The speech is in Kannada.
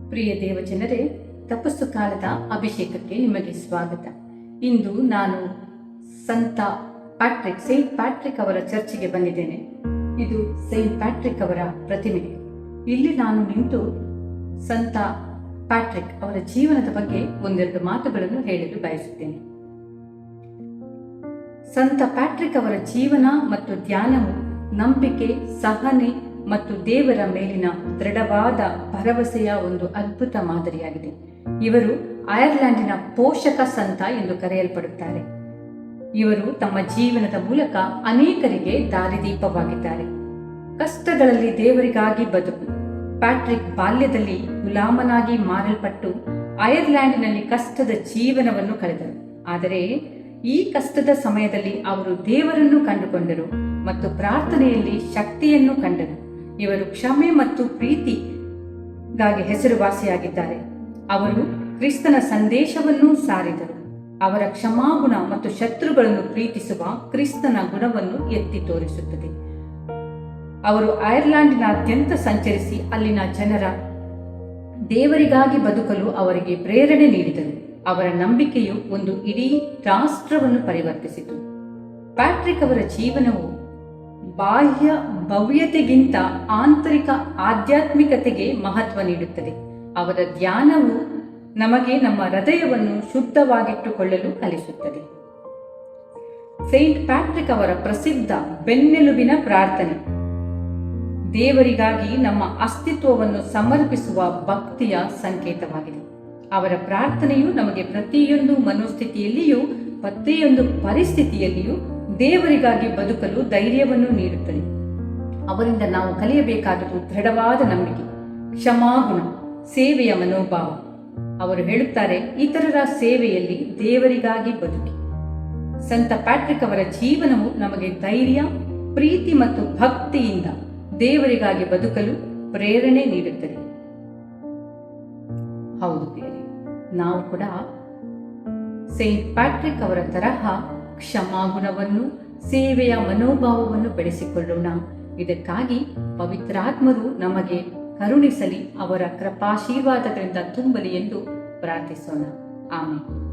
ಪ್ರಿಯ ದೇವಜನರೇ, ತಪಸ್ಸು ಕಾಲದ ಅಭಿಷೇಕಕ್ಕೆ ನಿಮಗೆ ಸ್ವಾಗತ. ಇಂದು ನಾನು ಸಂತ ಸೈಂಟ್ ಪ್ಯಾಟ್ರಿಕ್ ಅವರ ಚರ್ಚಿಗೆ ಬಂದಿದ್ದೇನೆ. ಇದು ಸೈಂಟ್ ಪ್ಯಾಟ್ರಿಕ್ ಅವರ ಪ್ರತಿಮೆ. ಇಲ್ಲಿ ನಾನು ನಿಂತು ಸಂತ ಪ್ಯಾಟ್ರಿಕ್ ಅವರ ಜೀವನದ ಬಗ್ಗೆ ಒಂದೆರಡು ಮಾತುಗಳನ್ನು ಹೇಳಲು ಬಯಸುತ್ತೇನೆ. ಸಂತ ಪ್ಯಾಟ್ರಿಕ್ ಅವರ ಜೀವನ ಮತ್ತು ಧ್ಯಾನವು ನಂಬಿಕೆ, ಸಹನೆ ಮತ್ತು ದೇವರ ಮೇಲಿನ ದೃಢವಾದ ಭರವಸೆಯ ಒಂದು ಅದ್ಭುತ ಮಾದರಿಯಾಗಿದೆ. ಇವರು ಐರ್ಲೆಂಡಿನ ಪೋಷಕ ಸಂತ ಎಂದು ಕರೆಯಲ್ಪಡುತ್ತಾರೆ. ಇವರು ತಮ್ಮ ಜೀವನದ ಮೂಲಕ ಅನೇಕರಿಗೆ ದಾರಿದೀಪವಾಗಿದ್ದಾರೆ. ಕಷ್ಟಗಳಲ್ಲಿ ದೇವರಿಗಾಗಿ ಬದುಕು. ಪ್ಯಾಟ್ರಿಕ್ ಬಾಲ್ಯದಲ್ಲಿ ಗುಲಾಮನಾಗಿ ಮಾರಲ್ಪಟ್ಟು ಐರ್ಲೆಂಡಿನಲ್ಲಿ ಕಷ್ಟದ ಜೀವನವನ್ನು ಕಳೆದರು. ಆದರೆ ಈ ಕಷ್ಟದ ಸಮಯದಲ್ಲಿ ಅವರು ದೇವರನ್ನು ಕಂಡುಕೊಂಡರು ಮತ್ತು ಪ್ರಾರ್ಥನೆಯಲ್ಲಿ ಶಕ್ತಿಯನ್ನು ಕಂಡರು. ಇವರು ಕ್ಷಮೆ ಮತ್ತು ಪ್ರೀತಿಗಾಗಿ ಹೆಸರುವಾಸಿಯಾಗಿದ್ದಾರೆ. ಅವರು ಕ್ರಿಸ್ತನ ಸಂದೇಶವನ್ನು ಸಾರಿದರು. ಅವರ ಕ್ಷಮಾಗುಣ ಮತ್ತು ಶತ್ರುಗಳನ್ನು ಪ್ರೀತಿಸುವ ಕ್ರಿಸ್ತನ ಗುಣವನ್ನು ಎತ್ತಿ ತೋರಿಸುತ್ತದೆ. ಅವರು ಐರ್ಲೆಂಡಿನಾದ್ಯಂತ ಸಂಚರಿಸಿ ಅಲ್ಲಿನ ಜನರ ದೇವರಿಗಾಗಿ ಬದುಕಲು ಅವರಿಗೆ ಪ್ರೇರಣೆ ನೀಡಿದರು. ಅವರ ನಂಬಿಕೆಯು ಒಂದು ಇಡೀ ರಾಷ್ಟ್ರವನ್ನು ಪರಿವರ್ತಿಸಿತು. ಪ್ಯಾಟ್ರಿಕ್ ಅವರ ಜೀವನವು ಬಾಹ್ಯ ಭವ್ಯತೆಗಿಂತ ಆಂತರಿಕ ಆಧ್ಯಾತ್ಮಿಕತೆಗೆ ಮಹತ್ವ ನೀಡುತ್ತದೆ. ಅವರ ಧ್ಯಾನವು ನಮಗೆ ನಮ್ಮ ಹೃದಯವನ್ನು ಶುದ್ಧವಾಗಿಟ್ಟುಕೊಳ್ಳಲು ಕಲಿಸುತ್ತದೆ. ಸೈಂಟ್ ಪ್ಯಾಟ್ರಿಕ್ ಅವರ ಪ್ರಸಿದ್ಧ ಬೆನ್ನೆಲುಬಿನ ಪ್ರಾರ್ಥನೆ ದೇವರಿಗಾಗಿ ನಮ್ಮ ಅಸ್ತಿತ್ವವನ್ನು ಸಮರ್ಪಿಸುವ ಭಕ್ತಿಯ ಸಂಕೇತವಾಗಿದೆ. ಅವರ ಪ್ರಾರ್ಥನೆಯು ನಮಗೆ ಪ್ರತಿಯೊಂದು ಮನೋಸ್ಥಿತಿಯಲ್ಲಿಯೂ ಪ್ರತಿಯೊಂದು ಪರಿಸ್ಥಿತಿಯಲ್ಲಿಯೂ ದೇವರಿಗಾಗಿ ಬದುಕಲು ಧೈರ್ಯವನ್ನು ನೀಡುತ್ತದೆ. ಅವರಿಂದ ನಾವು ಕಲಿಯಬೇಕಾದುದು ದೃಢವಾದ ನಂಬಿಕೆ, ಕ್ಷಮಾಗುಣ, ಸೇವೆಯ ಮನೋಭಾವ. ಅವರು ಹೇಳುತ್ತಾರೆ, ಇತರರ ಸೇವೆಯಲ್ಲಿ ದೇವರಿಗಾಗಿ ಬದುಕಿ. ಸಂತ ಪ್ಯಾಟ್ರಿಕ್ ಅವರ ಜೀವನವು ನಮಗೆ ಧೈರ್ಯ, ಪ್ರೀತಿ ಮತ್ತು ಭಕ್ತಿಯಿಂದ ದೇವರಿಗಾಗಿ ಬದುಕಲು ಪ್ರೇರಣೆ ನೀಡುತ್ತದೆ. ಹೌದು ಪ್ರಿಯರೇ, ನಾವು ಕೂಡ ಸೈಂಟ್ ಪ್ಯಾಟ್ರಿಕ್ ಅವರ ತರಹ ಕ್ಷಮಾಗುಣವನ್ನು, ಸೇವೆಯ ಮನೋಭಾವವನ್ನು ಬೆಳೆಸಿಕೊಳ್ಳೋಣ. ಇದಕ್ಕಾಗಿ ಪವಿತ್ರಾತ್ಮರು ನಮಗೆ ಕರುಣಿಸಲಿ, ಅವರ ಕೃಪಾಶೀರ್ವಾದಗಳಿಂದ ತುಂಬಲಿ ಎಂದು ಪ್ರಾರ್ಥಿಸೋಣ. ಆಮೆನ್.